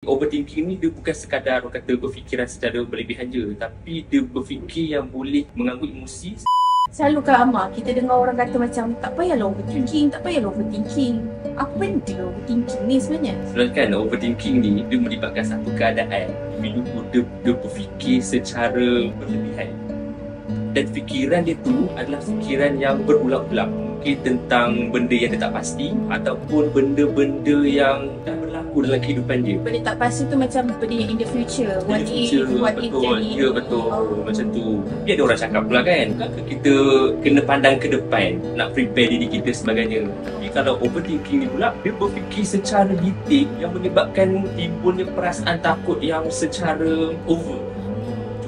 Overthinking ni dia bukan sekadar orang kata berfikiran secara berlebihan je, tapi dia berfikir yang boleh mengganggu emosi. Selalu Kak Amar, kita dengar orang kata macam tak payahlah overthinking, tak payahlah overthinking. Apa benda overthinking ni sebenarnya? Sebenarnya kan overthinking ni dia melibatkan satu keadaan bila dia berfikir secara berlebihan. Dan fikiran dia tu adalah fikiran yang berulang-ulang. Mungkin tentang benda yang dia tak pasti ataupun benda-benda yang dah berlaku dalam kehidupan dia. Benda tak pasti tu macam benda yang in the future. What if Betul, jadi. ya betul. Macam tu. Tapi ada orang cakap pula kan, kita kena pandang ke depan, nak prepare diri kita sebagainya. Tapi kalau overthinking ni pula, dia berfikir secara detail yang menyebabkan timbulnya perasaan takut yang secara over.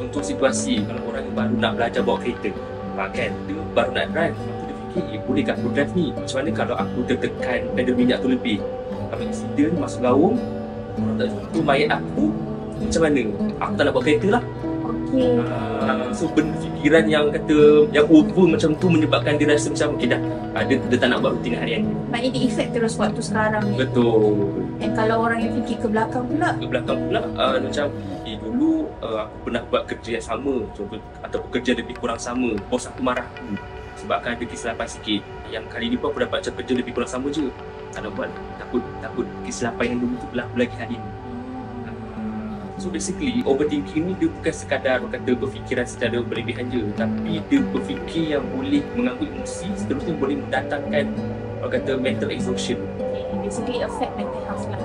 Contoh situasi, kalau orang yang baru nak belajar bawa kereta, kan, dia baru nak drive, dia fikir, boleh tak aku drive ni? Macam mana kalau aku tertekan pedal minyak tu lebih? Kalau insiden masuk gaung, orang tak jumpa mayat aku, macam mana? Aku tak nak bawa kereta lah. Okay. So benda fikiran yang kata yang over macam tu menyebabkan dia rasa macam okay dah, dia tak nak buat rutin harian. Maknanya dia effect terus waktu sekarang ni. Betul. Dan kalau orang yang fikir ke belakang pula, Macam dulu aku pernah buat kerja yang sama, contoh, ataupun kerja lebih kurang sama, bos aku marah aku sebabkan ada kesilapan sikit. Yang kali ni pun aku dapat macam kerja lebih kurang sama je. Kalau buat takut kesilapan yang dulu tu berlaku lagi hari ni. So basically overthinking ni dia bukan sekadar orang kata berfikiran secara berlebihan je, tapi dia berfikir yang boleh mengganggu emosi, seterusnya boleh mendatangkan orang kata mental exhaustion. basically affect mental health lah.